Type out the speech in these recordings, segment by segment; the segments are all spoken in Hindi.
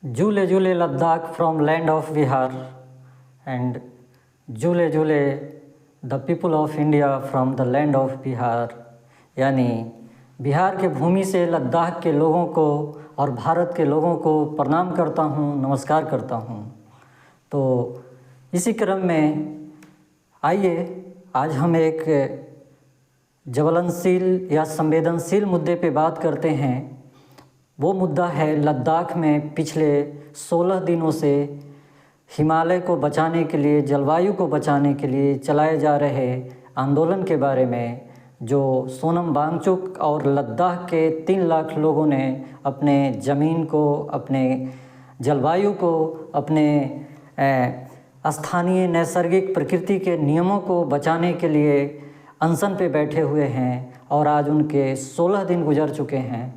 Jule Jule Ladakh from land of Bihar and Jule Jule the people of India from the land of Bihar। यानी बिहार के भूमि से लद्दाख के लोगों को और भारत के लोगों को प्रणाम करता हूँ, नमस्कार करता हूँ। तो इसी क्रम में आइए आज हम एक ज्वलनशील या संवेदनशील मुद्दे पे बात करते हैं। वो मुद्दा है लद्दाख में पिछले 16 दिनों से हिमालय को बचाने के लिए, जलवायु को बचाने के लिए चलाए जा रहे आंदोलन के बारे में, जो सोनम वांगचुक और लद्दाख के 3 लाख लोगों ने अपने ज़मीन को, अपने जलवायु को, अपने स्थानीय नैसर्गिक प्रकृति के नियमों को बचाने के लिए अनशन पे बैठे हुए हैं और आज उनके 16 दिन गुजर चुके हैं।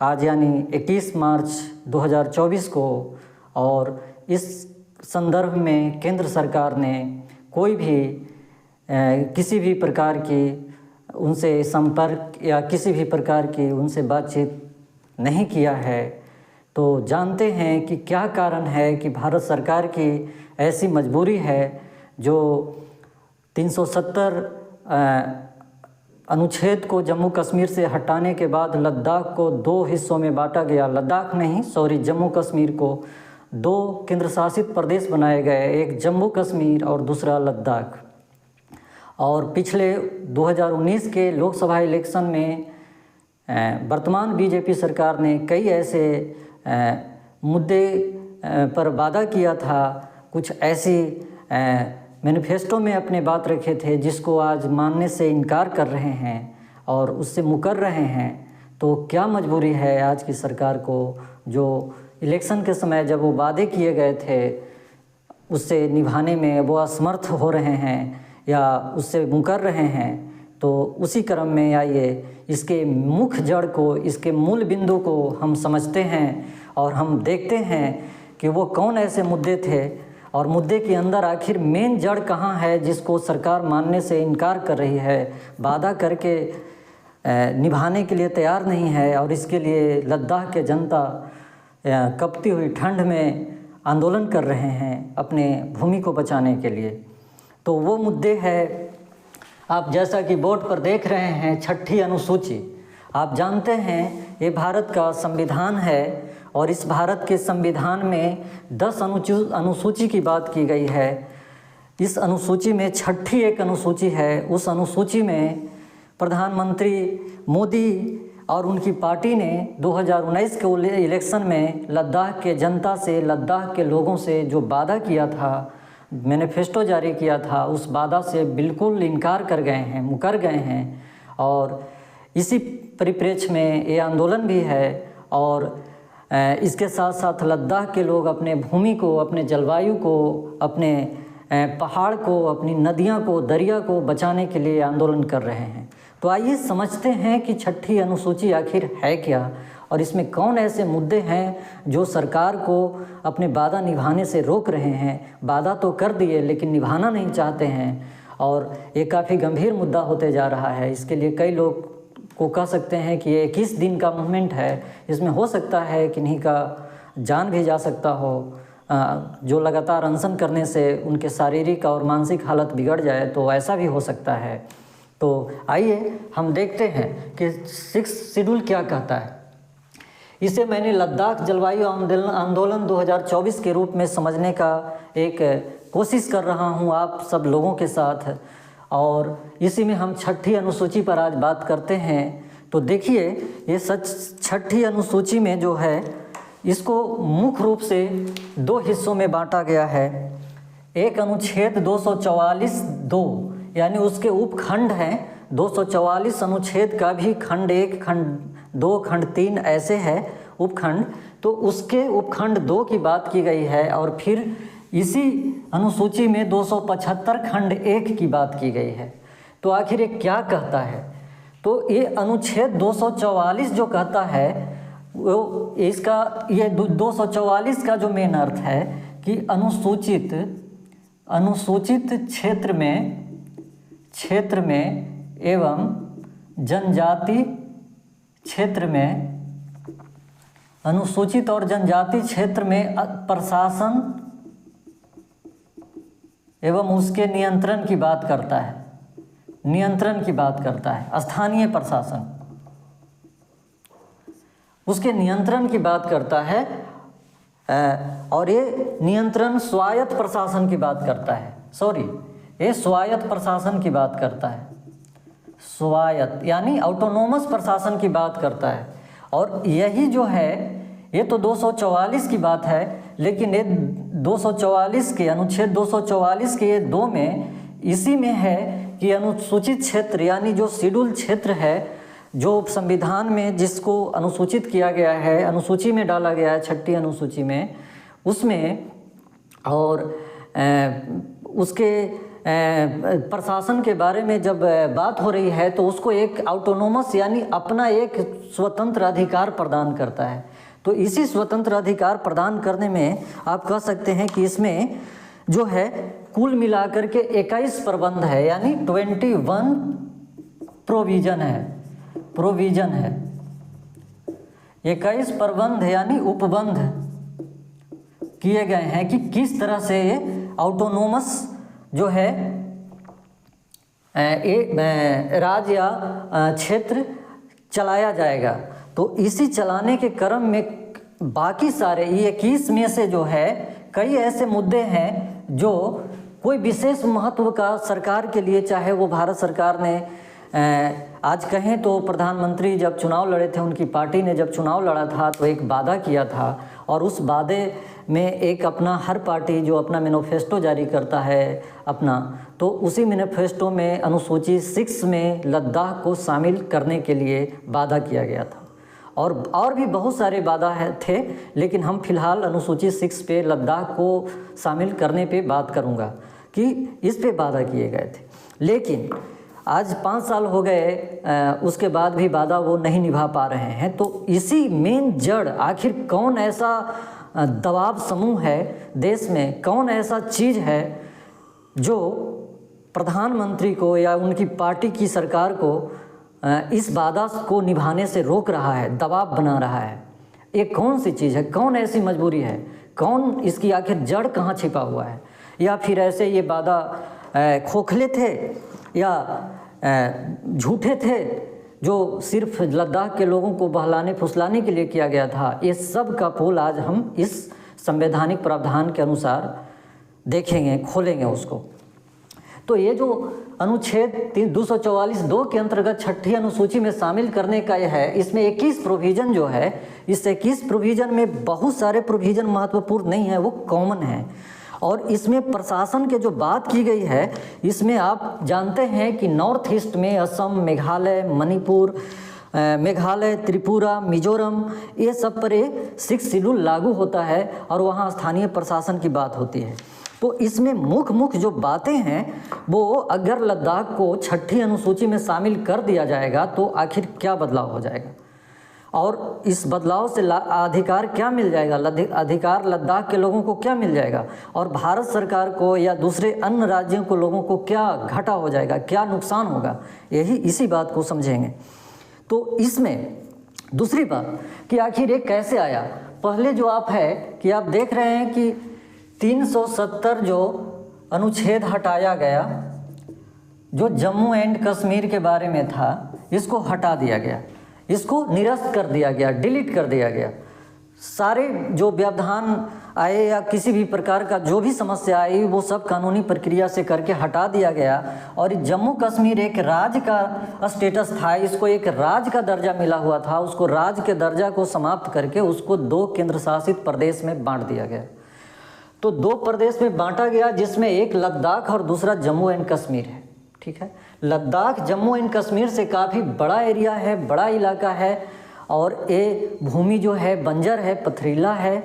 आज यानी 21 मार्च 2024 को, और इस संदर्भ में केंद्र सरकार ने कोई भी किसी भी प्रकार की उनसे संपर्क या किसी भी प्रकार की उनसे बातचीत नहीं किया है। तो जानते हैं कि क्या कारण है कि भारत सरकार की ऐसी मजबूरी है जो 370 अनुच्छेद को जम्मू कश्मीर से हटाने के बाद लद्दाख को 2 हिस्सों में बांटा गया। लद्दाख नहीं, सॉरी, जम्मू कश्मीर को 2 केंद्र शासित प्रदेश बनाए गए, एक जम्मू कश्मीर और दूसरा लद्दाख। और पिछले 2019 के लोकसभा इलेक्शन में वर्तमान बीजेपी सरकार ने कई ऐसे मुद्दे पर वादा किया था, कुछ ऐसी मैनिफेस्टो में अपने बात रखे थे जिसको आज मानने से इनकार कर रहे हैं और उससे मुकर रहे हैं। तो क्या मजबूरी है आज की सरकार को, जो इलेक्शन के समय जब वो वादे किए गए थे उससे निभाने में वो असमर्थ हो रहे हैं या उससे मुकर रहे हैं। तो उसी क्रम में आइए इसके मुख्य जड़ को, इसके मूल बिंदु को हम समझते हैं और हम देखते हैं कि वो कौन ऐसे मुद्दे थे और मुद्दे के अंदर आखिर मेन जड़ कहाँ है जिसको सरकार मानने से इनकार कर रही है, वादा करके निभाने के लिए तैयार नहीं है। और इसके लिए लद्दाख के जनता कपती हुई ठंड में आंदोलन कर रहे हैं अपने भूमि को बचाने के लिए। तो वो मुद्दे है, आप जैसा कि बोर्ड पर देख रहे हैं, 6ठी अनुसूची। आप जानते हैं ये भारत का संविधान है और इस भारत के संविधान में 10 अनुसूची की बात की गई है। इस अनुसूची में 6ठी एक अनुसूची है। उस अनुसूची में प्रधानमंत्री मोदी और उनकी पार्टी ने 2019 के इलेक्शन में लद्दाख के जनता से, लद्दाख के लोगों से जो वादा किया था, मैनिफेस्टो जारी किया था, उस वादा से बिल्कुल इनकार कर गए हैं, मुकर गए हैं। और इसी परिप्रेक्ष्य में ये आंदोलन भी है। और इसके साथ साथ लद्दाख के लोग अपने भूमि को, अपने जलवायु को, अपने पहाड़ को, अपनी नदियाँ को, दरिया को बचाने के लिए आंदोलन कर रहे हैं। तो आइए समझते हैं कि 6ठी अनुसूची आखिर है क्या और इसमें कौन ऐसे मुद्दे हैं जो सरकार को अपने वादा निभाने से रोक रहे हैं। वादा तो कर दिए लेकिन निभाना नहीं चाहते हैं और ये काफ़ी गंभीर मुद्दा होते जा रहा है। इसके लिए कई लोग को कह सकते हैं कि ये 21 दिन का मूवमेंट है, इसमें हो सकता है किन्हीं का जान भी जा सकता हो, जो लगातार अनशन करने से उनके शारीरिक और मानसिक हालत बिगड़ जाए, तो ऐसा भी हो सकता है। तो आइए हम देखते हैं कि 6 शेड्यूल क्या कहता है। इसे मैंने लद्दाख जलवायु आंदोलन 2024 के रूप में समझने का एक कोशिश कर रहा हूँ आप सब लोगों के साथ, और इसी में हम 6ठी अनुसूची पर आज बात करते हैं। तो देखिए ये 6ठी अनुसूची में जो है इसको मुख्य रूप से 2 हिस्सों में बांटा गया है। एक अनुच्छेद 244(2) यानी उसके उपखंड हैं। 244 अनुच्छेद का भी खंड 1, खंड 2, खंड 3 ऐसे है उपखंड। तो उसके उपखंड 2 की बात की गई है और फिर इसी अनुसूची में 275 खंड 1 की बात की गई है। तो आखिर ये क्या कहता है? तो ये अनुच्छेद 244 जो कहता है वो इसका, ये 244 का जो मेन अर्थ है कि अनुसूचित क्षेत्र में एवं जनजाति क्षेत्र में अनुसूचित और जनजाति क्षेत्र में प्रशासन एवं उसके नियंत्रण की बात करता है, नियंत्रण की बात करता है। स्थानीय प्रशासन उसके नियंत्रण की बात करता है, और ये नियंत्रण स्वायत्त प्रशासन की बात करता है। सॉरी, ये स्वायत्त प्रशासन की बात करता है, स्वायत्त यानी ऑटोनोमस प्रशासन की बात करता है। और यही जो है, ये तो 244 की बात है, लेकिन ये 244 के अनुच्छेद 244 के ये 2 में इसी में है कि अनुसूचित क्षेत्र यानी जो शेड्यूल क्षेत्र है, जो संविधान में जिसको अनुसूचित किया गया है, अनुसूची में डाला गया है, 6ठी अनुसूची में, उसमें और उसके प्रशासन के बारे में जब बात हो रही है तो उसको एक ऑटोनोमस यानी अपना एक स्वतंत्र अधिकार प्रदान करता है। तो इसी स्वतंत्र अधिकार प्रदान करने में आप कह सकते हैं कि इसमें जो है कुल मिलाकर के 21 प्रबंध है, यानी 21 प्रोविजन है 21 प्रबंध यानी उपबंध किए गए हैं कि किस तरह से ये ऑटोनोमस जो है राज्य या क्षेत्र चलाया जाएगा। तो इसी चलाने के क्रम में बाकी सारे 21 में से जो है कई ऐसे मुद्दे हैं जो कोई विशेष महत्व का सरकार के लिए, चाहे वो भारत सरकार ने आज कहें तो प्रधानमंत्री जब चुनाव लड़े थे, उनकी पार्टी ने जब चुनाव लड़ा था तो एक वादा किया था, और उस वादे में एक अपना हर पार्टी जो अपना मैनिफेस्टो जारी करता है अपना, तो उसी मैनिफेस्टो में अनुसूची 6 में लद्दाख को शामिल करने के लिए वादा किया गया था। और भी बहुत सारे वादा थे, लेकिन हम फिलहाल अनुसूची 6 पे लद्दाख को शामिल करने पे बात करूँगा कि इस पे वादा किए गए थे। लेकिन आज 5 साल हो गए, उसके बाद भी वादा वो नहीं निभा पा रहे हैं। तो इसी मेन जड़, आखिर कौन ऐसा दबाव समूह है देश में, कौन ऐसा चीज़ है जो प्रधानमंत्री को या उनकी पार्टी की सरकार को इस वादा को निभाने से रोक रहा है, दबाव बना रहा है? ये कौन सी चीज़ है, कौन ऐसी मजबूरी है, कौन इसकी आखिर जड़ कहाँ छिपा हुआ है? या फिर ऐसे ये वादा खोखले थे या झूठे थे जो सिर्फ लद्दाख के लोगों को बहलाने फुसलाने के लिए किया गया था? ये सब का पोल आज हम इस संवैधानिक प्रावधान के अनुसार देखेंगे, खोलेंगे उसको। तो ये जो अनुच्छेद 244(2) के अंतर्गत 6ठी अनुसूची में शामिल करने का यह है, इसमें 21 प्रोविज़न जो है, इस 21 प्रोविज़न में बहुत सारे प्रोविज़न महत्वपूर्ण नहीं है, वो कॉमन है। और इसमें प्रशासन के जो बात की गई है, इसमें आप जानते हैं कि नॉर्थ ईस्ट में असम, मेघालय, मणिपुर, मेघालय, त्रिपुरा, मिजोरम, ये सब पर 6 शेड्यूल लागू होता है और वहाँ स्थानीय प्रशासन की बात होती है। तो इसमें मुख्य जो बातें हैं वो अगर लद्दाख को 6ठी अनुसूची में शामिल कर दिया जाएगा तो आखिर क्या बदलाव हो जाएगा, और इस बदलाव से अधिकार क्या मिल जाएगा, अधिकार लद्दाख के लोगों को क्या मिल जाएगा, और भारत सरकार को या दूसरे अन्य राज्यों को लोगों को क्या घाटा हो जाएगा, क्या नुकसान होगा, यही इसी बात को समझेंगे। तो इसमें दूसरी बात कि आखिर ये कैसे आया। पहले जो आप है कि आप देख रहे हैं कि 370 जो अनुच्छेद हटाया गया, जो जम्मू एंड कश्मीर के बारे में था, इसको हटा दिया गया, इसको निरस्त कर दिया गया, डिलीट कर दिया गया। सारे जो व्यवधान आए या किसी भी प्रकार का जो भी समस्या आई वो सब कानूनी प्रक्रिया से करके हटा दिया गया। और जम्मू कश्मीर एक राज्य का स्टेटस था, इसको एक राज्य का दर्जा मिला हुआ था, उसको राज्य के दर्जा को समाप्त करके उसको 2 केंद्र शासित प्रदेश में बांट दिया गया। तो 2 प्रदेश में बांटा गया, जिसमें एक लद्दाख और दूसरा जम्मू एंड कश्मीर है। ठीक है, लद्दाख जम्मू एंड कश्मीर से काफ़ी बड़ा एरिया है, बड़ा इलाका है, और ये भूमि जो है बंजर है, पथरीला है,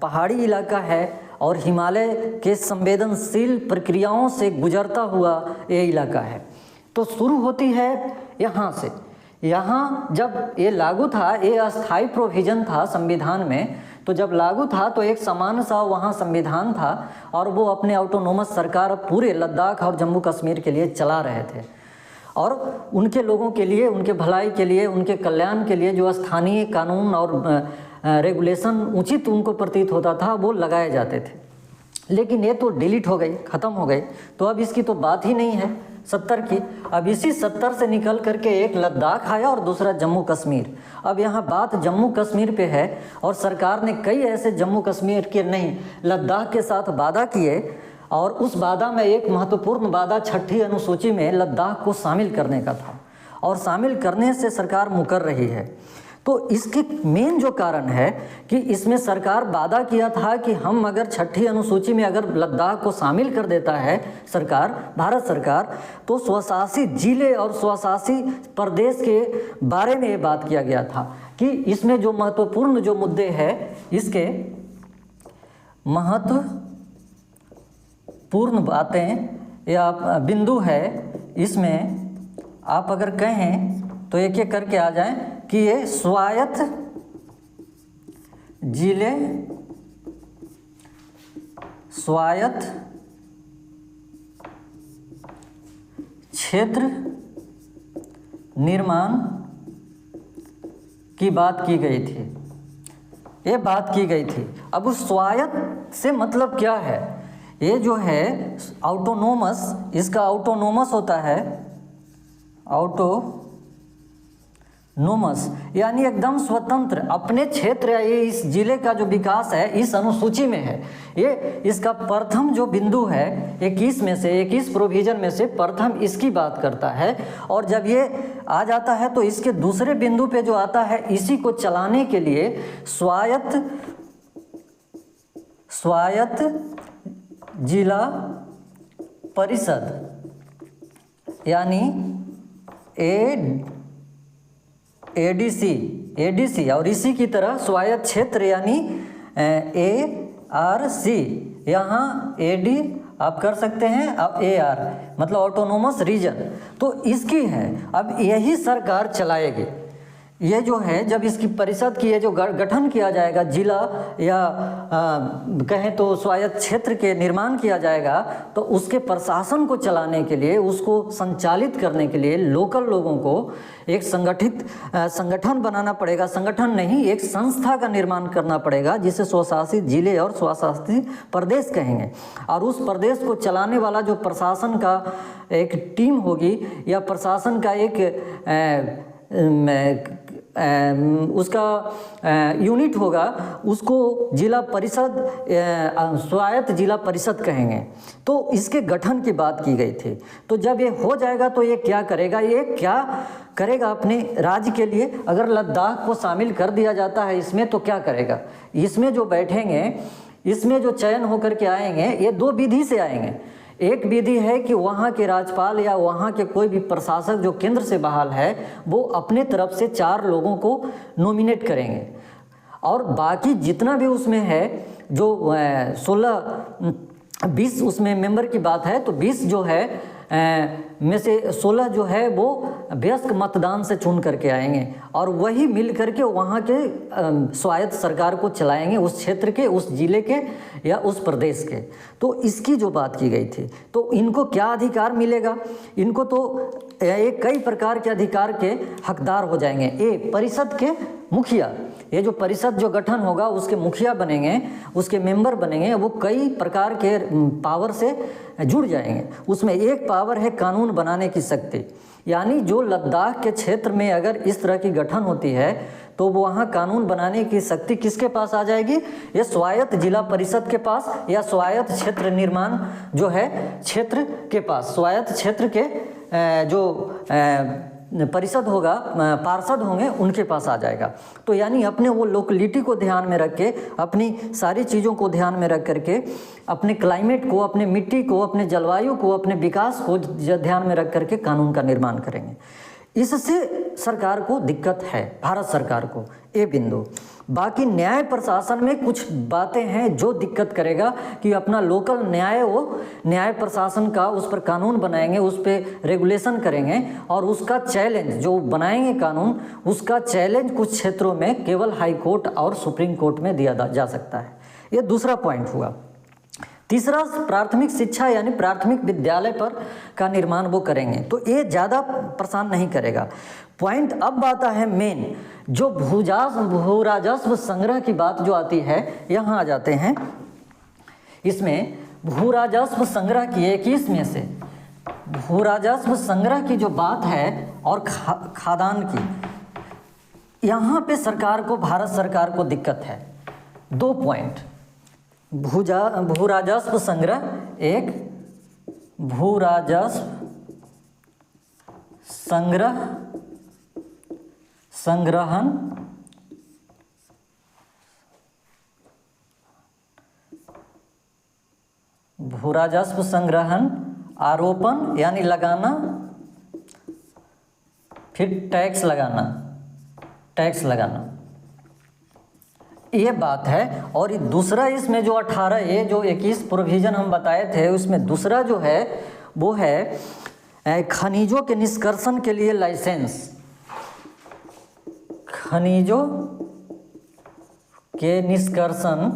पहाड़ी इलाका है, और हिमालय के संवेदनशील प्रक्रियाओं से गुजरता हुआ ये इलाका है। तो शुरू होती है यहाँ से। यहाँ जब ये लागू था, ये अस्थायी प्रोविज़न था संविधान में, तो जब लागू था तो एक समान सा वहाँ संविधान था और वो अपने ऑटोनोमस सरकार पूरे लद्दाख और जम्मू कश्मीर के लिए चला रहे थे, और उनके लोगों के लिए, उनके भलाई के लिए, उनके कल्याण के लिए जो स्थानीय कानून और रेगुलेशन उचित उनको प्रतीत होता था वो लगाए जाते थे। लेकिन ये तो डिलीट हो गई, ख़त्म हो गई, तो अब इसकी तो बात ही नहीं है 70 की। अब इसी 70 से निकल करके एक लद्दाख आया और दूसरा जम्मू कश्मीर। अब यहाँ बात जम्मू कश्मीर पे है और सरकार ने कई ऐसे जम्मू कश्मीर के नहीं लद्दाख के साथ वादा किए और उस वादा में एक महत्वपूर्ण वादा 6ठी अनुसूची में लद्दाख को शामिल करने का था और शामिल करने से सरकार मुकर रही है। तो इसके मेन जो कारण है कि इसमें सरकार वादा किया था कि हम अगर 6ठी अनुसूची में अगर लद्दाख को शामिल कर देता है सरकार, भारत सरकार, तो स्वशासी जिले और स्वशासी प्रदेश के बारे में ये बात किया गया था कि इसमें जो महत्वपूर्ण जो मुद्दे हैं, इसके महत्वपूर्ण बातें या बिंदु है, इसमें आप अगर कहें तो एक एक करके आ जाएं कि ये स्वायत्त जिले, स्वायत्त क्षेत्र निर्माण की बात की गई थी, ये बात की गई थी। अब उस स्वायत्त से मतलब क्या है? ये जो है ऑटोनोमस, इसका ऑटोनोमस होता है, ऑटोनोमस यानी एकदम स्वतंत्र, अपने क्षेत्र या ये इस जिले का जो विकास है इस अनुसूची में है। ये इसका प्रथम जो बिंदु है 21 में से, 21 प्रोविजन में से प्रथम इसकी बात करता है। और जब ये आ जाता है तो इसके दूसरे बिंदु पे जो आता है, इसी को चलाने के लिए स्वायत्त जिला परिषद यानी एडीसी और इसी की तरह स्वायत्त क्षेत्र यानी ARC, यहाँ AD आप कर सकते हैं, अब AR मतलब ऑटोनोमस रीजन, तो इसकी है। अब यही सरकार चलाएगी। ये जो है जब इसकी परिषद की ये जो गठन किया जाएगा, जिला या कहें तो स्वायत्त क्षेत्र के निर्माण किया जाएगा, तो उसके प्रशासन को चलाने के लिए, उसको संचालित करने के लिए लोकल लोगों को एक संगठन बनाना पड़ेगा। संगठन नहीं, एक संस्था का निर्माण करना पड़ेगा जिसे स्वशासित जिले और स्वशासित प्रदेश कहेंगे। और उस प्रदेश को चलाने वाला जो प्रशासन का एक टीम होगी या प्रशासन का एक उसका यूनिट होगा, उसको जिला परिषद, स्वायत्त जिला परिषद कहेंगे। तो इसके गठन की बात की गई थी। तो जब ये हो जाएगा तो ये क्या करेगा, ये क्या करेगा अपने राज्य के लिए? अगर लद्दाख को शामिल कर दिया जाता है इसमें तो क्या करेगा? इसमें जो बैठेंगे, इसमें जो चयन होकर के आएंगे, ये 2 विधि से आएंगे। एक विधि है कि वहाँ के राज्यपाल या वहाँ के कोई भी प्रशासक जो केंद्र से बहाल है, वो अपने तरफ से 4 लोगों को नॉमिनेट करेंगे और बाकी जितना भी उसमें है जो 20 उसमें मेंबर की बात है, तो 20 जो है में से 16 जो है वो वयस्क मतदान से चुन करके आएंगे और वही मिल करके वहाँ के स्वायत्त सरकार को चलाएंगे, उस क्षेत्र के, उस जिले के या उस प्रदेश के। तो इसकी जो बात की गई थी, तो इनको क्या अधिकार मिलेगा? इनको तो एक कई प्रकार के अधिकार के हकदार हो जाएंगे। परिषद के मुखिया, ये जो परिषद जो गठन होगा उसके मुखिया बनेंगे, उसके मेंबर बनेंगे, वो कई प्रकार के पावर से जुड़ जाएंगे। उसमें एक पावर है कानून बनाने की शक्ति, यानी जो लद्दाख के क्षेत्र में अगर इस तरह की गठन होती है तो वहाँ कानून बनाने की शक्ति किसके पास आ जाएगी? ये स्वायत्त जिला परिषद के पास या स्वायत्त क्षेत्र निर्माण जो है क्षेत्र के पास, स्वायत्त क्षेत्र के जो परिषद होगा, पार्षद होंगे, उनके पास आ जाएगा। तो यानी अपने वो लोकलिटी को ध्यान में रख के, अपनी सारी चीज़ों को ध्यान में रख करके, अपने क्लाइमेट को, अपने मिट्टी को, अपने जलवायु को, अपने विकास को ध्यान में रख करके कानून का निर्माण करेंगे। इससे सरकार को दिक्कत है, भारत सरकार को, ये बिंदु। बाकी न्याय प्रशासन में कुछ बातें हैं जो दिक्कत करेगा कि अपना लोकल न्याय, वो न्याय प्रशासन का उस पर कानून बनाएंगे, उस पर रेगुलेशन करेंगे और उसका चैलेंज जो बनाएंगे कानून, उसका चैलेंज कुछ क्षेत्रों में केवल हाई कोर्ट और सुप्रीम कोर्ट में दिया जा सकता है। ये दूसरा पॉइंट हुआ। तीसरा प्राथमिक शिक्षा यानी प्राथमिक विद्यालय पर का निर्माण वो करेंगे, तो ये ज़्यादा परेशान नहीं करेगा। पॉइंट अब आता है मेन, जो भू राजस्व संग्रह की बात जो आती है, यहाँ आ जाते हैं। इसमें भू राजस्व संग्रह की 21 में से भू राजस्व संग्रह की जो बात है और खादान की, यहाँ पे सरकार को, भारत सरकार को दिक्कत है। 2 पॉइंट, भू राजस्व संग्रह, एक भू राजस्व संग्रहण भू राजस्व संग्रहण, आरोपण यानी लगाना, फिर टैक्स लगाना, ये बात है। और ये दूसरा, इसमें जो 18, ये जो 21 प्रोविजन हम बताए थे, उसमें दूसरा जो है वो है खनिजों के निष्कर्षण के लिए लाइसेंस, खनिजों के निष्कर्षण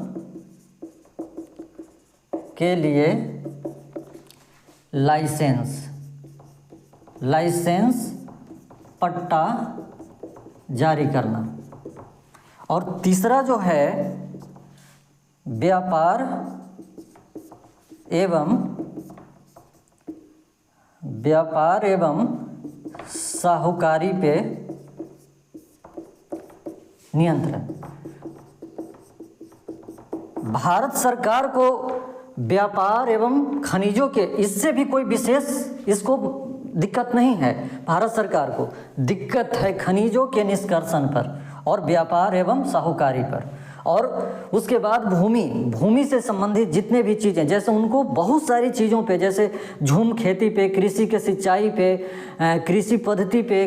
के लिए लाइसेंस पट्टा जारी करना। और तीसरा जो है व्यापार एवं साहूकारी पे नियंत्रण। भारत सरकार को व्यापार एवं खनिजों के, इससे भी कोई विशेष इसको दिक्कत नहीं है। भारत सरकार को दिक्कत है खनिजों के निष्कर्षण पर और व्यापार एवं साहूकारी पर। और उसके बाद भूमि से संबंधित जितने भी चीज़ें, जैसे उनको बहुत सारी चीज़ों पे, जैसे झूम खेती पे, कृषि के सिंचाई पे, कृषि पद्धति पे,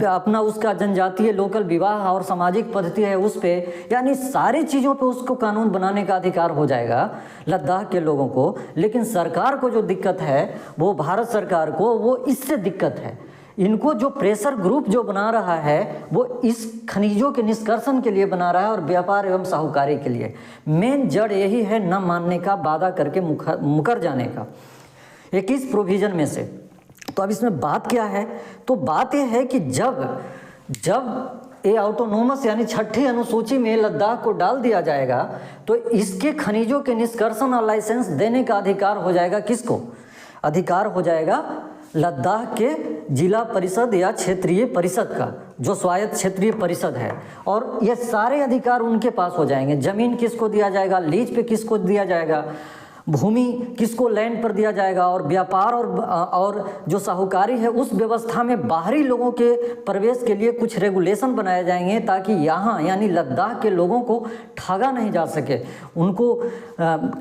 अपना उसका जनजातीय लोकल विवाह और सामाजिक पद्धति है उस पे, यानी सारी चीज़ों पे उसको कानून बनाने का अधिकार हो जाएगा लद्दाख के लोगों को। लेकिन सरकार को जो दिक्कत है, वो भारत सरकार को वो इससे दिक्कत है। इनको जो प्रेशर ग्रुप जो बना रहा है वो इस खनिजों के निष्कर्षण के लिए बना रहा है और व्यापार एवं साहूकारी के लिए। मेन जड़ यही है, न मानने का, वादा करके मुकर जाने का, 21 प्रोविजन में से। तो अब इसमें बात क्या है, तो बात यह है कि जब ये ऑटोनोमस यानी 6ठी अनुसूची में लद्दाख को डाल दिया जाएगा, तो इसके खनिजों के निष्कर्षण और लाइसेंस देने का अधिकार हो जाएगा किसको? अधिकार हो जाएगा लद्दाख के जिला परिषद या क्षेत्रीय परिषद का, जो स्वायत्त क्षेत्रीय परिषद है। और ये सारे अधिकार उनके पास हो जाएंगे। ज़मीन किसको दिया जाएगा, लीज पे किसको दिया जाएगा, भूमि किसको लैंड पर दिया जाएगा, और व्यापार और जो साहूकारी है उस व्यवस्था में बाहरी लोगों के प्रवेश के लिए कुछ रेगुलेशन बनाए जाएंगे, ताकि यहाँ यानी लद्दाख के लोगों को ठगा नहीं जा सके, उनको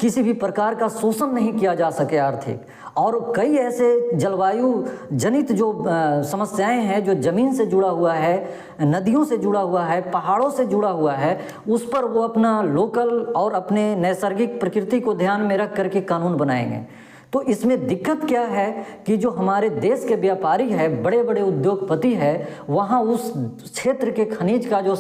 किसी भी प्रकार का शोषण नहीं किया जा सके आर्थिक। और कई ऐसे जलवायु जनित जो समस्याएं हैं, जो ज़मीन से जुड़ा हुआ है, नदियों से जुड़ा हुआ है, पहाड़ों से जुड़ा हुआ है, उस पर वो अपना लोकल और अपने नैसर्गिक प्रकृति को ध्यान में रख करके कानून बनाएंगे। तो इसमें दिक्कत क्या है कि जो हमारे देश के व्यापारी है, बड़े बड़े उद्योगपति है, वहाँ उस क्षेत्र के खनिज का जो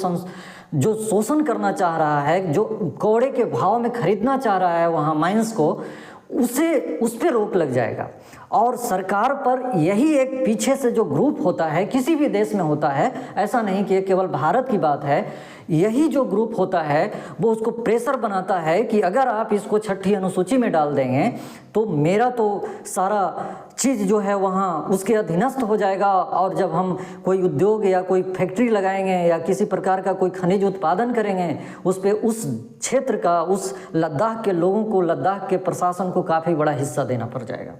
शोषण करना चाह रहा है, जो कौड़े के भाव में खरीदना चाह रहा है वहाँ माइंस को, उस पे रोक लग जाएगा। और सरकार पर यही एक पीछे से जो ग्रुप होता है, किसी भी देश में होता है, ऐसा नहीं कि केवल भारत की बात है, यही जो ग्रुप होता है वो उसको प्रेशर बनाता है कि अगर आप इसको 6ठी अनुसूची में डाल देंगे तो मेरा तो सारा चीज़ जो है वहाँ उसके अधीनस्थ हो जाएगा। और जब हम कोई उद्योग या कोई फैक्ट्री लगाएंगे या किसी प्रकार का कोई खनिज उत्पादन करेंगे, उस पे उस क्षेत्र का, उस लद्दाख के लोगों को, लद्दाख के प्रशासन को काफ़ी बड़ा हिस्सा देना पड़ जाएगा।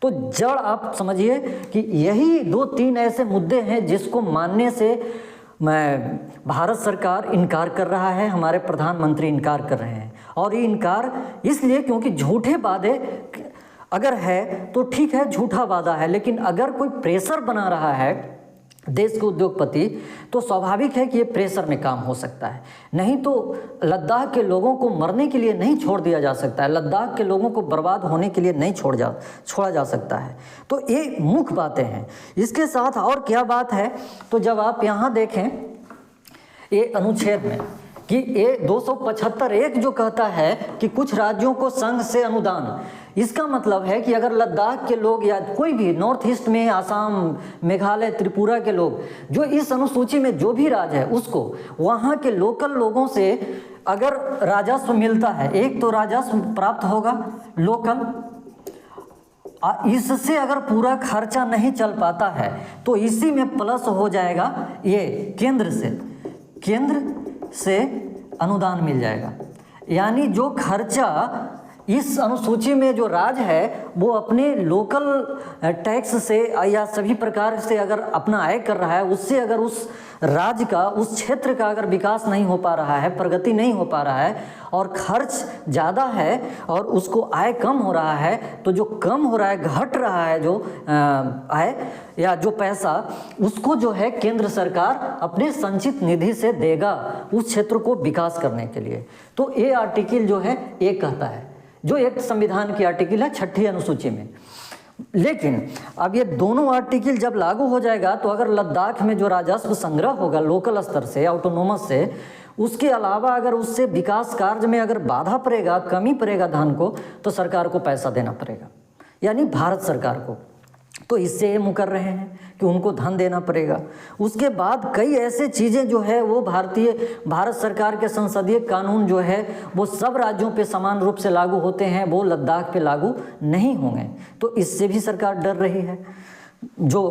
तो जड़ आप समझिए कि यही 2-3 ऐसे मुद्दे हैं जिसको मानने से भारत सरकार इनकार कर रहा है, हमारे प्रधानमंत्री इनकार कर रहे हैं। और ये इनकार इसलिए क्योंकि झूठे वादे अगर है तो ठीक है, झूठा वादा है, लेकिन अगर कोई प्रेशर बना रहा है देश के उद्योगपति, तो स्वाभाविक है कि ये प्रेशर में काम हो सकता है। नहीं तो लद्दाख के लोगों को मरने के लिए नहीं छोड़ दिया जा सकता है, लद्दाख के लोगों को बर्बाद होने के लिए नहीं छोड़ा जा सकता है। तो ये मुख्य बातें हैं। इसके साथ और क्या बात है, तो जब आप यहाँ देखें ये अनुच्छेद में, कि ये 275(1) जो कहता है कि कुछ राज्यों को संघ से अनुदान, इसका मतलब है कि अगर लद्दाख के लोग या कोई भी नॉर्थ ईस्ट में आसाम, मेघालय, त्रिपुरा के लोग जो इस अनुसूची में जो भी राज्य है उसको वहाँ के लोकल लोगों से अगर राजस्व मिलता है, एक तो राजस्व प्राप्त होगा लोकल, इससे अगर पूरा खर्चा नहीं चल पाता है तो इसी में प्लस हो जाएगा, ये केंद्र से अनुदान मिल जाएगा। यानी जो खर्चा इस अनुसूची में जो राज्य है वो अपने लोकल टैक्स से या सभी प्रकार से अगर अपना आय कर रहा है, उससे अगर उस राज्य का, उस क्षेत्र का अगर विकास नहीं हो पा रहा है, प्रगति नहीं हो पा रहा है और खर्च ज़्यादा है और उसको आय कम हो रहा है, तो जो कम हो रहा है, घट रहा है जो आय या जो पैसा, उसको जो है केंद्र सरकार अपने संचित निधि से देगा उस क्षेत्र को विकास करने के लिए। तो ये आर्टिकल जो है ये कहता है, जो एक संविधान की आर्टिकल है 6ठी अनुसूची में। लेकिन अब ये दोनों आर्टिकल जब लागू हो जाएगा तो अगर लद्दाख में जो राजस्व संग्रह होगा लोकल स्तर से, ऑटोनोमस से, उसके अलावा अगर उससे विकास कार्य में अगर बाधा पड़ेगा, कमी पड़ेगा धन को, तो सरकार को पैसा देना पड़ेगा, यानी भारत सरकार को। तो इससे ये मुकर रहे हैं कि उनको धन देना पड़ेगा। उसके बाद कई ऐसे चीज़ें जो है वो भारत सरकार के संसदीय कानून जो है वो सब राज्यों पे समान रूप से लागू होते हैं, वो लद्दाख पे लागू नहीं होंगे। तो इससे भी सरकार डर रही है, जो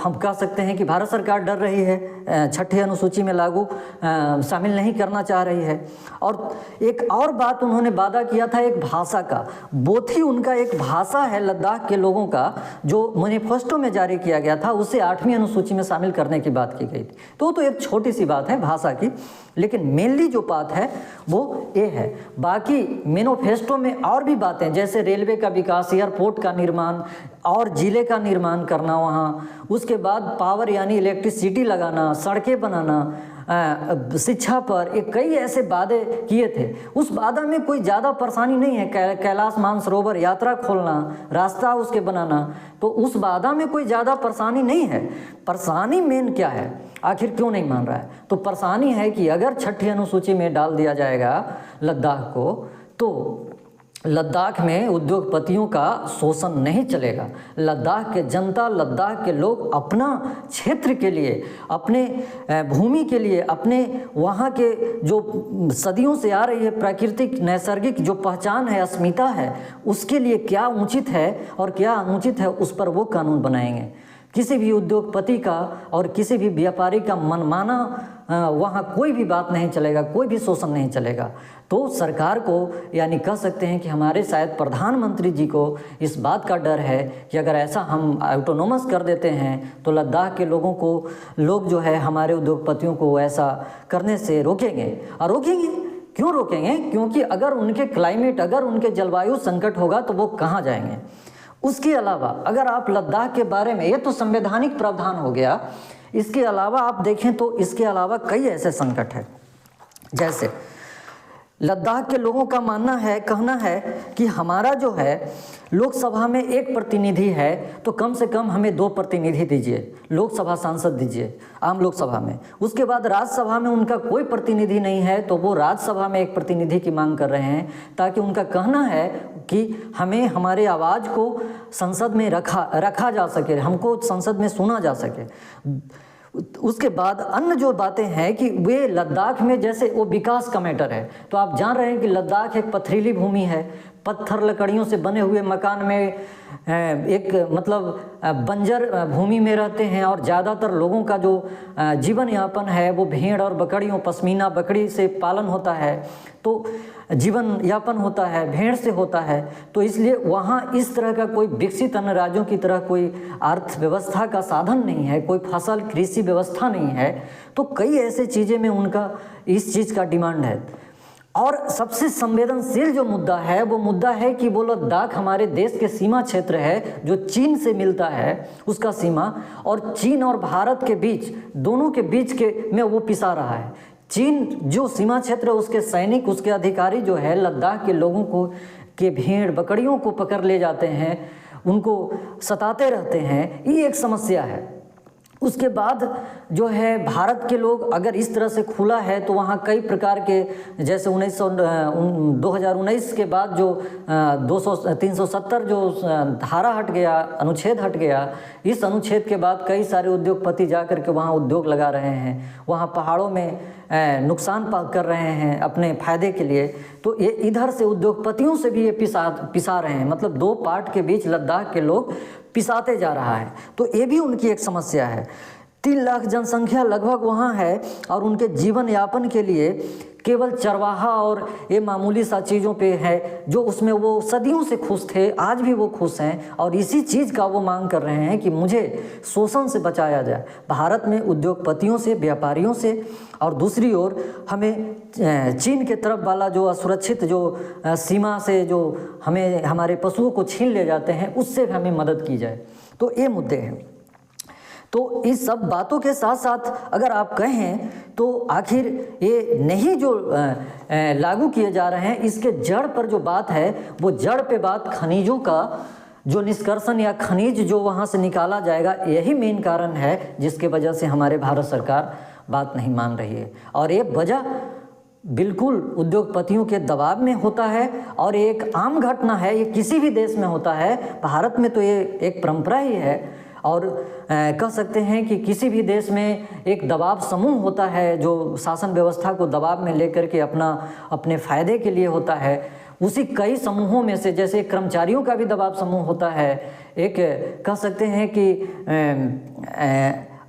हम कह सकते हैं कि भारत सरकार डर रही है, 6ठी अनुसूची में लागू शामिल नहीं करना चाह रही है। और एक और बात उन्होंने वादा किया था एक भाषा का, बोथी उनका एक भाषा है लद्दाख के लोगों का, जो मैनिफेस्टो में जारी किया गया था, उसे 8वीं अनुसूची में शामिल करने की बात की गई थी। तो एक छोटी सी बात है भाषा की, लेकिन मेनली जो बात है वो ये है। बाकी मैनिफेस्टो में और भी बातें, जैसे रेलवे का विकास, एयरपोर्ट का निर्माण और जिले का निर्माण करना वहाँ, उसके बाद पावर यानी इलेक्ट्रिसिटी लगाना, सड़कें बनाना, शिक्षा पर, एक कई ऐसे वादे किए थे। उस वादा में कोई ज़्यादा परेशानी नहीं है, कैलाश मानसरोवर यात्रा खोलना, रास्ता उसके बनाना, तो उस वादा में कोई ज़्यादा परेशानी नहीं है। परेशानी मेन क्या है, आखिर क्यों नहीं मान रहा है? तो परेशानी है कि अगर 6ठी अनुसूची में डाल दिया जाएगा लद्दाख को, तो लद्दाख में उद्योगपतियों का शोषण नहीं चलेगा। लद्दाख के जनता, लद्दाख के लोग अपना क्षेत्र के लिए, अपने भूमि के लिए, अपने वहाँ के जो सदियों से आ रही है प्राकृतिक नैसर्गिक जो पहचान है, अस्मिता है, उसके लिए क्या उचित है और क्या अनुचित है, उस पर वो कानून बनाएंगे। किसी भी उद्योगपति का और किसी भी व्यापारी का मनमाना वहाँ कोई भी बात नहीं चलेगा, कोई भी शोषण नहीं चलेगा। तो सरकार को, यानी कह सकते हैं कि हमारे शायद प्रधानमंत्री जी को इस बात का डर है कि अगर ऐसा हम ऑटोनोमस कर देते हैं तो लद्दाख के लोग जो है हमारे उद्योगपतियों को ऐसा करने से रोकेंगे। और रोकेंगे क्यों रोकेंगे? क्योंकि अगर उनके क्लाइमेट, अगर उनके जलवायु संकट होगा तो वो कहाँ जाएंगे। उसके अलावा अगर आप लद्दाख के बारे में, ये तो संवैधानिक प्रावधान हो गया, इसके अलावा आप देखें तो इसके अलावा कई ऐसे संकट हैं। जैसे लद्दाख के लोगों का कहना है कि हमारा जो है लोकसभा में 1 प्रतिनिधि है, तो कम से कम हमें 2 प्रतिनिधि दीजिए, लोकसभा सांसद दीजिए आम लोकसभा में। उसके बाद राज्यसभा में उनका कोई प्रतिनिधि नहीं है, तो वो राज्यसभा में 1 प्रतिनिधि की मांग कर रहे हैं, ताकि उनका कहना है कि हमें हमारे आवाज़ को संसद में रखा जा सके, हमको संसद में सुना जा सके। उसके बाद अन्य जो बातें हैं कि वे लद्दाख में, जैसे वो विकास का मैटर है, तो आप जान रहे हैं कि लद्दाख एक पथरीली भूमि है, पत्थर लकड़ियों से बने हुए मकान में एक मतलब बंजर भूमि में रहते हैं, और ज़्यादातर लोगों का जो जीवन यापन है वो भेड़ और बकरियों, पश्मीना बकरी से पालन होता है, तो जीवन यापन होता है, भेड़ से होता है। तो इसलिए वहाँ इस तरह का कोई विकसित अन्य राज्यों की तरह कोई अर्थव्यवस्था का साधन नहीं है, कोई फसल कृषि व्यवस्था नहीं है। तो कई ऐसे चीज़ें में उनका इस चीज़ का डिमांड है। और सबसे संवेदनशील जो मुद्दा है वो मुद्दा है कि वो लद्दाख हमारे देश के सीमा क्षेत्र है, जो चीन से मिलता है उसका सीमा, और चीन और भारत के बीच, दोनों के बीच के में वो पिसा रहा है। चीन जो सीमा क्षेत्र है उसके सैनिक, उसके अधिकारी जो है लद्दाख के लोगों को के भेड़ बकरियों को पकड़ ले जाते हैं, उनको सताते रहते हैं, ये एक समस्या है। उसके बाद जो है भारत के लोग अगर इस तरह से खुला है तो वहाँ कई प्रकार के, जैसे 2019 के बाद जो 370 जो धारा हट गया, अनुच्छेद हट गया, इस अनुच्छेद के बाद कई सारे उद्योगपति जा कर के वहाँ उद्योग लगा रहे हैं, वहाँ पहाड़ों में नुकसान कर रहे हैं अपने फ़ायदे के लिए। तो ये इधर से उद्योगपतियों से भी ये पिसा रहे हैं, मतलब दो पार्ट के बीच लद्दाख के लोग पिसाते जा रहा है। तो ये भी उनकी एक समस्या है। 3 लाख जनसंख्या लगभग वहाँ है और उनके जीवन यापन के लिए केवल चरवाहा और ये मामूली सा चीज़ों पे है, जो उसमें वो सदियों से खुश थे, आज भी वो खुश हैं और इसी चीज़ का वो मांग कर रहे हैं कि मुझे शोषण से बचाया जाए, भारत में उद्योगपतियों से, व्यापारियों से, और दूसरी ओर हमें चीन के तरफ वाला जो असुरक्षित जो सीमा से जो हमें हमारे पशुओं को छीन ले जाते हैं, उससे भी हमें मदद की जाए। तो ये मुद्दे हैं। तो इस सब बातों के साथ साथ अगर आप कहें तो आखिर ये नहीं जो लागू किए जा रहे हैं, इसके जड़ पर जो बात है वो जड़ पे बात खनिजों का जो निष्कर्षण या खनिज जो वहाँ से निकाला जाएगा, यही मेन कारण है जिसके वजह से हमारे भारत सरकार बात नहीं मान रही है। और ये वजह बिल्कुल उद्योगपतियों के दबाव में होता है और ये एक आम घटना है, ये किसी भी देश में होता है, भारत में तो ये एक परंपरा ही है। और कह सकते हैं कि किसी भी देश में एक दबाव समूह होता है जो शासन व्यवस्था को दबाव में लेकर के अपने फ़ायदे के लिए होता है। उसी कई समूहों में से, जैसे कर्मचारियों का भी दबाव समूह होता है, एक कह सकते हैं कि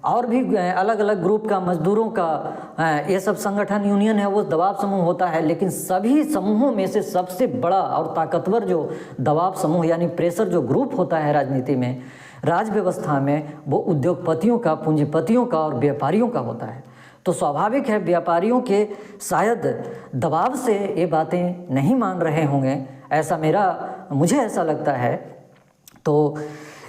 और भी अलग अलग ग्रुप का, मजदूरों का, ये सब संगठन यूनियन है, वो दबाव समूह होता है। लेकिन सभी समूहों में से सबसे बड़ा और ताकतवर जो दबाव समूह यानी प्रेशर जो ग्रुप होता है राजनीति में, राज व्यवस्था में, वो उद्योगपतियों का, पूंजीपतियों का और व्यापारियों का होता है। तो स्वाभाविक है व्यापारियों के शायद दबाव से ये बातें नहीं मान रहे होंगे, मुझे ऐसा लगता है। तो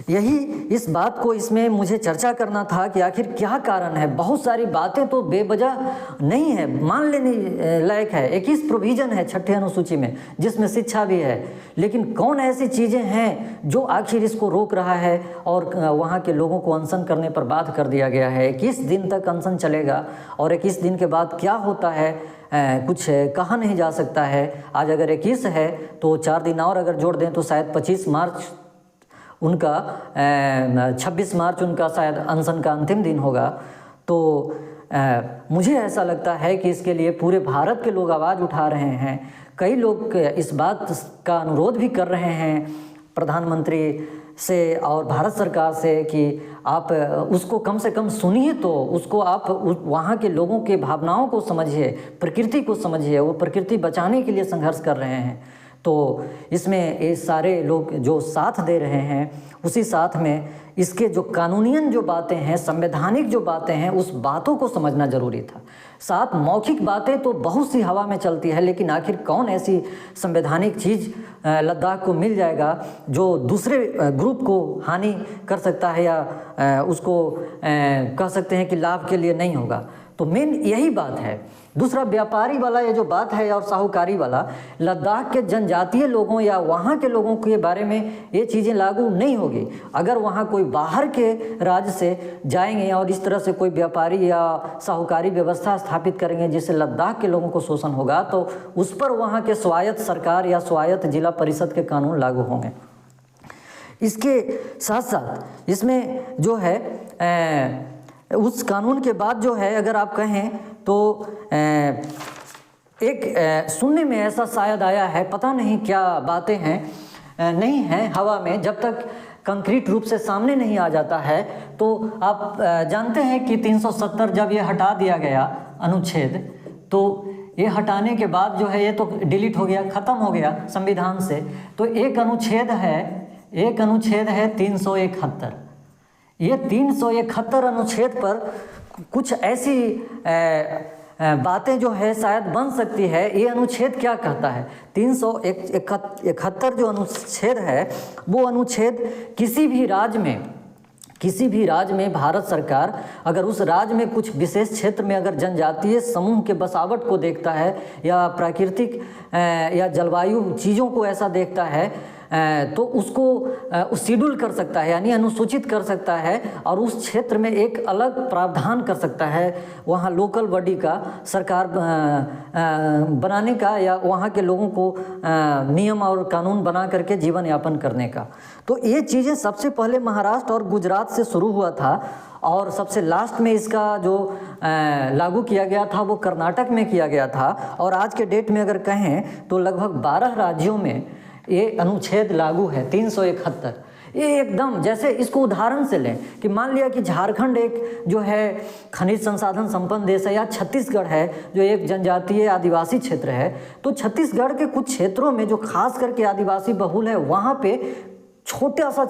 यही इस बात को इसमें मुझे चर्चा करना था कि आखिर क्या कारण है। बहुत सारी बातें तो बेवजह नहीं है, मान लेने लायक है। 21 प्रोविज़न है 6ठे अनुसूची में, जिसमें शिक्षा भी है, लेकिन कौन ऐसी चीज़ें हैं जो आखिर इसको रोक रहा है और वहाँ के लोगों को अनशन करने पर बाध्य कर दिया गया है। 21 दिन तक अनशन चलेगा और 21 दिन के बाद क्या होता है कुछ कहा नहीं जा सकता है। आज अगर 21 है तो 4 दिन और अगर जोड़ दें तो शायद 25 मार्च उनका 26 मार्च उनका शायद अनशन का अंतिम दिन होगा। तो मुझे ऐसा लगता है कि इसके लिए पूरे भारत के लोग आवाज़ उठा रहे हैं। कई लोग इस बात का अनुरोध भी कर रहे हैं प्रधानमंत्री से और भारत सरकार से कि आप उसको कम से कम सुनिए, तो उसको आप वहाँ के लोगों के भावनाओं को समझिए, प्रकृति को समझिए। वो प्रकृति बचाने के लिए संघर्ष कर रहे हैं। तो इसमें ये सारे लोग जो साथ दे रहे हैं, उसी साथ में इसके जो कानूनियन जो बातें हैं, संवैधानिक जो बातें हैं, उस बातों को समझना जरूरी था। साथ मौखिक बातें तो बहुत सी हवा में चलती है, लेकिन आखिर कौन ऐसी संवैधानिक चीज़ लद्दाख को मिल जाएगा जो दूसरे ग्रुप को हानि कर सकता है या उसको कह सकते हैं कि लाभ के लिए नहीं होगा। तो मेन यही बात है। दूसरा व्यापारी वाला ये जो बात है और साहूकारी वाला, लद्दाख के जनजातीय लोगों या वहाँ के लोगों के बारे में ये चीज़ें लागू नहीं होगी। अगर वहाँ कोई बाहर के राज्य से जाएंगे और इस तरह से कोई व्यापारी या साहूकारी व्यवस्था स्थापित करेंगे जिससे लद्दाख के लोगों को शोषण होगा, तो उस पर वहाँ के स्वायत्त सरकार या स्वायत्त जिला परिषद के कानून लागू होंगे। इसके साथ साथ इसमें जो है उस कानून के बाद जो है, अगर आप कहें तो एक सुनने में ऐसा शायद आया है, पता नहीं क्या बातें हैं, नहीं हैं हवा में, जब तक कंक्रीट रूप से सामने नहीं आ जाता है। तो आप जानते हैं कि 370 जब ये हटा दिया गया अनुच्छेद, तो ये हटाने के बाद जो है ये तो डिलीट हो गया, ख़त्म हो गया संविधान से। तो एक अनुच्छेद है 371। ये 371 अनुच्छेद पर कुछ ऐसी बातें जो है शायद बन सकती है। ये अनुच्छेद क्या कहता है? 371 जो अनुच्छेद है, वो अनुच्छेद किसी भी राज्य में भारत सरकार अगर उस राज्य में कुछ विशेष क्षेत्र में अगर जनजातीय समूह के बसावट को देखता है या प्राकृतिक या जलवायु चीज़ों को ऐसा देखता है तो उसको शेड्यूल कर सकता है, यानी अनुसूचित कर सकता है और उस क्षेत्र में एक अलग प्रावधान कर सकता है वहाँ लोकल बॉडी का, सरकार बनाने का, या वहाँ के लोगों को नियम और कानून बना करके जीवन यापन करने का। तो ये चीज़ें सबसे पहले महाराष्ट्र और गुजरात से शुरू हुआ था और सबसे लास्ट में इसका जो लागू किया गया था वो कर्नाटक में किया गया था। और आज के डेट में अगर कहें तो लगभग 12 राज्यों में ये अनुच्छेद लागू है 371। ये एकदम जैसे इसको उदाहरण से लें कि मान लिया कि झारखंड एक जो है खनिज संसाधन संपन्न देश है, या छत्तीसगढ़ है जो एक जनजातीय आदिवासी क्षेत्र है, तो छत्तीसगढ़ के कुछ क्षेत्रों में जो खास करके आदिवासी बहुल है वहाँ पे छोटा सा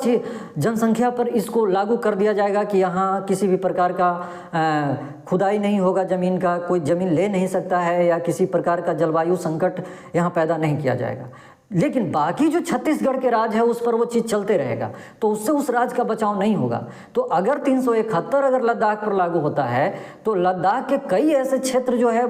जनसंख्या पर इसको लागू कर दिया जाएगा कि यहाँ किसी भी प्रकार का खुदाई नहीं होगा ज़मीन का, कोई ज़मीन ले नहीं सकता है, या किसी प्रकार का जलवायु संकट यहाँ पैदा नहीं किया जाएगा। लेकिन बाकी जो छत्तीसगढ़ के राज है उस पर वो चीज़ चलते रहेगा, तो उससे उस राज का बचाव नहीं होगा। तो अगर 371 अगर लद्दाख पर लागू होता है तो लद्दाख के कई ऐसे क्षेत्र जो है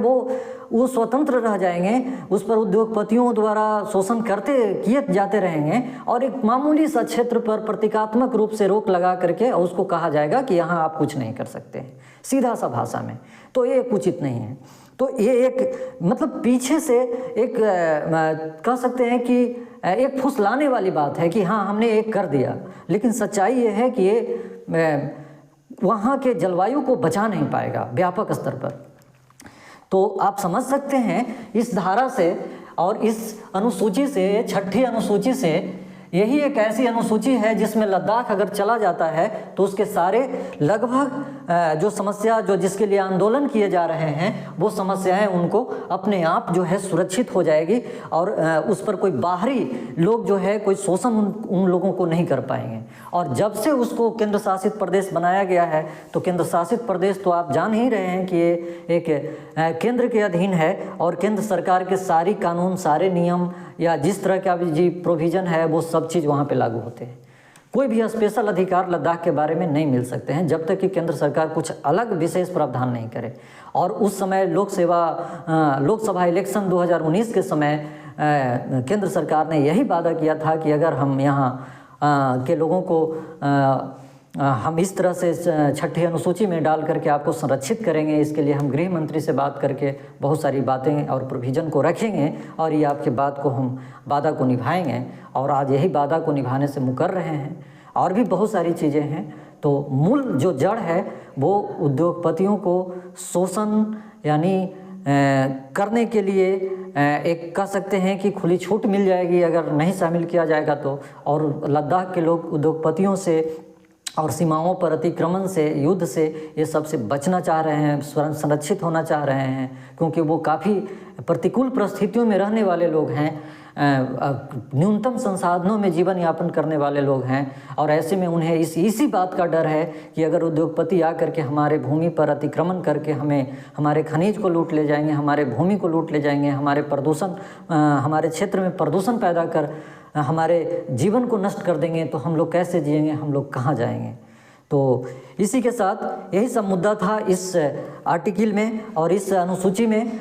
वो स्वतंत्र रह जाएंगे, उस पर उद्योगपतियों द्वारा शोषण किए जाते रहेंगे, और एक मामूली सा क्षेत्र पर प्रतीकात्मक रूप से रोक लगा करके उसको कहा जाएगा कि यहाँ आप कुछ नहीं कर सकते हैं, सीधा सा भाषा में। तो ये उचित नहीं है। तो ये एक मतलब पीछे से एक कह सकते हैं कि एक फुसलाने वाली बात है कि हाँ हमने एक कर दिया, लेकिन सच्चाई ये है कि ये वहाँ के जलवायु को बचा नहीं पाएगा व्यापक स्तर पर। तो आप समझ सकते हैं इस धारा से और इस अनुसूची से, छठी अनुसूची से, यही एक ऐसी अनुसूची है जिसमें लद्दाख अगर चला जाता है तो उसके सारे लगभग जो समस्या जो जिसके लिए आंदोलन किए जा रहे हैं वो समस्याएं उनको अपने आप जो है सुरक्षित हो जाएगी, और उस पर कोई बाहरी लोग जो है कोई शोषण उन लोगों को नहीं कर पाएंगे। और जब से उसको केंद्र शासित प्रदेश बनाया गया है तो केंद्र शासित प्रदेश तो आप जान ही रहे हैं कि ये एक केंद्र के अधीन है, और केंद्र सरकार के सारी कानून, सारे नियम या जिस तरह का भी जी प्रोविज़न है वो सब चीज़ वहाँ पे लागू होते हैं। कोई भी स्पेशल अधिकार लद्दाख के बारे में नहीं मिल सकते हैं जब तक कि केंद्र सरकार कुछ अलग विशेष प्रावधान नहीं करे। और उस समय लोकसभा इलेक्शन 2019 के समय केंद्र सरकार ने यही वादा किया था कि अगर हम यहाँ के लोगों को हम इस तरह से छठी अनुसूची में डाल करके आपको संरक्षित करेंगे, इसके लिए हम गृह मंत्री से बात करके बहुत सारी बातें और प्रोविज़न को रखेंगे और ये आपके बात को हम वादा को निभाएंगे। और आज यही वादा को निभाने से मुकर रहे हैं। और भी बहुत सारी चीज़ें हैं। तो मूल जो जड़ है वो उद्योगपतियों को शोषण यानी करने के लिए एक कह सकते हैं कि खुली छूट मिल जाएगी अगर नहीं शामिल किया जाएगा तो। और लद्दाख के लोग उद्योगपतियों से और सीमाओं पर अतिक्रमण से, युद्ध से, ये सब से बचना चाह रहे हैं, संरक्षित होना चाह रहे हैं, क्योंकि वो काफ़ी प्रतिकूल परिस्थितियों में रहने वाले लोग हैं, न्यूनतम संसाधनों में जीवन यापन करने वाले लोग हैं। और ऐसे में उन्हें इसी बात का डर है कि अगर उद्योगपति आकर के हमारे भूमि पर अतिक्रमण करके हमारे खनिज को लूट ले जाएंगे, हमारे भूमि को लूट ले जाएंगे, हमारे क्षेत्र में प्रदूषण पैदा कर हमारे जीवन को नष्ट कर देंगे, तो हम लोग कैसे जिएंगे, हम लोग कहाँ जाएंगे। तो इसी के साथ यही सब मुद्दा था इस आर्टिकल में और इस अनुसूची में।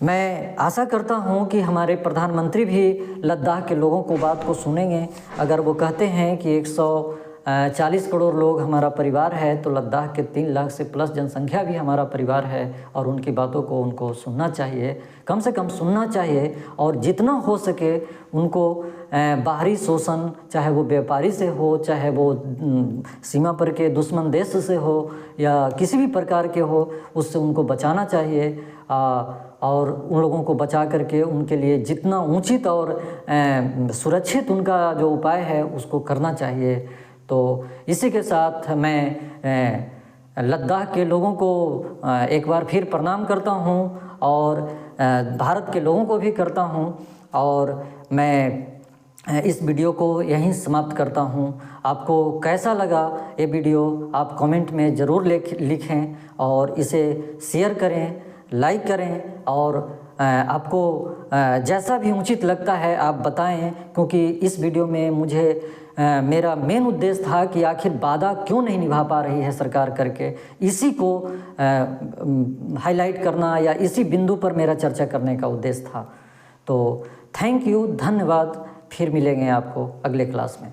मैं आशा करता हूं कि हमारे प्रधानमंत्री भी लद्दाख के लोगों को बात को सुनेंगे। अगर वो कहते हैं कि 140 करोड़ लोग हमारा परिवार है, तो लद्दाख के 3 लाख से प्लस जनसंख्या भी हमारा परिवार है और उनकी बातों को उनको सुनना चाहिए, कम से कम सुनना चाहिए। और जितना हो सके उनको बाहरी शोषण, चाहे वो व्यापारी से हो, चाहे वो सीमा पर के दुश्मन देश से हो या किसी भी प्रकार के हो, उससे उनको बचाना चाहिए। और उन लोगों को बचा करके उनके लिए जितना उचित और सुरक्षित उनका जो उपाय है उसको करना चाहिए। तो इसी के साथ मैं लद्दाख के लोगों को एक बार फिर प्रणाम करता हूं और भारत के लोगों को भी करता हूं। और मैं इस वीडियो को यहीं समाप्त करता हूं। आपको कैसा लगा ये वीडियो आप कमेंट में ज़रूर लिखें और इसे शेयर करें, लाइक करें, और आपको जैसा भी उचित लगता है आप बताएं, क्योंकि इस वीडियो में मुझे मेरा मेन उद्देश्य था कि आखिर वादा क्यों नहीं निभा पा रही है सरकार करके, इसी को हाईलाइट करना या इसी बिंदु पर मेरा चर्चा करने का उद्देश्य था। तो थैंक यू, धन्यवाद। फिर मिलेंगे आपको अगले क्लास में।